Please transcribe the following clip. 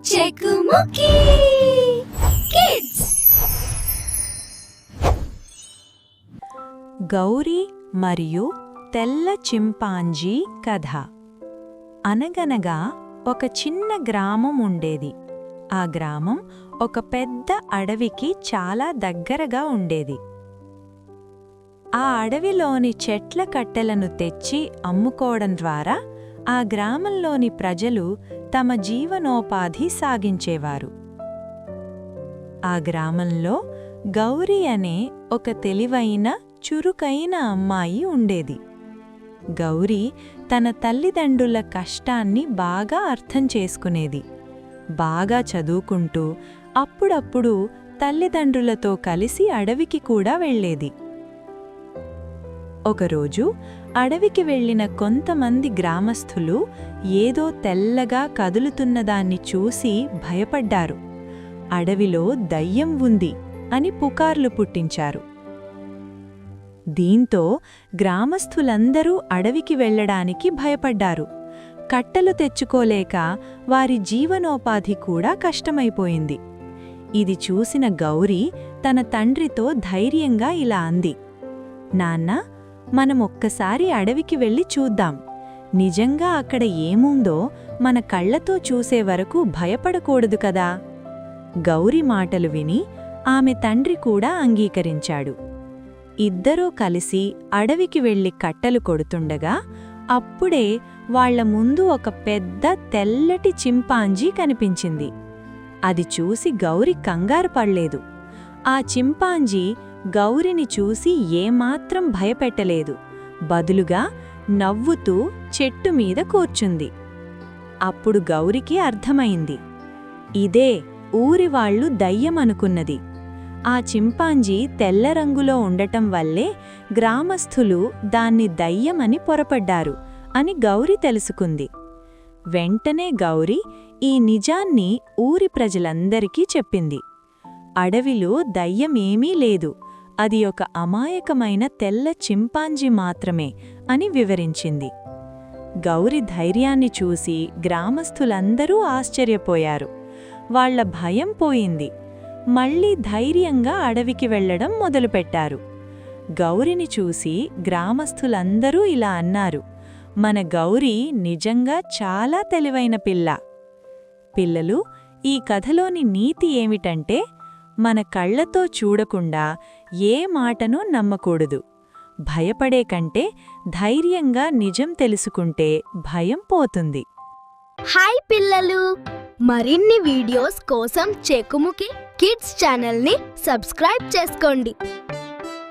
చెకుముకి kids. Gauri మరియు తెల్ల chimpanzee కథ. అనగనగా ఒక చిన్న గ్రామం ఉండేది. ఆ గ్రామం ఒక పెద్ద అడవికి చాలా దగ్గరగా ఉండేది. ఆ అడవిలోని చెట్ల కట్టెలను తెచ్చి అమ్ముకోవడం ద్వారా ఆ గ్రామంలోని ప్రజలు తమ జీవనోపాధి సాగించేవారు. ఆ గ్రామంలో గౌరీ అనే ఒక తెలివైన చురుకైన అమ్మాయి ఉండేది. గౌరీ తన తల్లిదండ్రుల కష్టాన్ని బాగా అర్థం చేసుకునేది. బాగా చదువుకుంటూ అప్పుడప్పుడు తల్లిదండ్రులతో కలిసి అడవికి కూడా వెళ్ళేది. ఒకరోజు అడవికి వెళ్లిన కొంతమంది గ్రామస్థులు ఏదో తెల్లగా కదులుతున్నదాన్ని చూసి భయపడ్డారు. అడవిలో దయ్యం ఉంది అని పుకార్లు పుట్టించారు. దీంతో గ్రామస్థులందరూ అడవికి వెళ్లడానికి భయపడ్డారు. కట్టెలు తెచ్చుకోలేక వారి జీవనోపాధి కూడా కష్టమైపోయింది. ఇది చూసిన గౌరీ తన తండ్రితో ధైర్యంగా ఇలా అంది, "నాన్నా, మనం ఒక్కసారి అడవికి వెళ్ళి చూద్దాం. నిజంగా అక్కడ ఏముందో మన కళ్లతో చూసే వరకు భయపడకూడదు కదా." గౌరీ మాటలు విని ఆమె తండ్రి కూడా అంగీకరించాడు. ఇద్దరూ కలిసి అడవికి వెళ్లి కట్టెలు కొడుతుండగా అప్పుడే వాళ్ల ముందు ఒక పెద్ద తెల్లటి చింపాంజీ కనిపించింది. అది చూసి గౌరీ కంగారు పడలేదు. ఆ చింపాంజీ గౌరిని చూసి ఏమాత్రం భయపెట్టలేదు. బదులుగా నవ్వుతూ చెట్టు మీద కూర్చుంది. అప్పుడు గౌరికి అర్థమైంది, ఇదే ఊరివాళ్లు దయ్యమనుకున్నది. ఆ చింపాంజీ తెల్ల రంగులో ఉండటం వల్లే గ్రామస్థులు దాన్ని దయ్యమని పొరపడ్డారు అని గౌరి తెలుసుకుంది. వెంటనే గౌరి ఈ నిజాన్ని ఊరి ప్రజలందరికీ చెప్పింది. అడవిలో దయ్యమేమీ లేదు, అది ఒక అమాయకమైన తెల్ల చింపాంజీ మాత్రమే అని వివరించింది. గౌరి ధైర్యాన్ని చూసి గ్రామస్థులందరూ ఆశ్చర్యపోయారు. వాళ్ల భయం పోయింది. మళ్లీ ధైర్యంగా అడవికి వెళ్లడం మొదలుపెట్టారు. గౌరిని చూసి గ్రామస్థులందరూ ఇలా అన్నారు, "మన గౌరీ నిజంగా చాలా తెలివైన పిల్ల." పిల్లలు, ఈ కథలోని నీతి ఏమిటంటే, మన కళ్లతో చూడకుండా ఏ మాటనూ నమ్మకూడదు. భయపడే కంటే ధైర్యంగా నిజం తెలుసుకుంటే భయం పోతుంది. హాయ్ పిల్లలు, మరిన్ని వీడియోస్ కోసం చెకుముకి కిడ్స్ ఛానల్ని సబ్స్క్రైబ్ చేసుకోండి.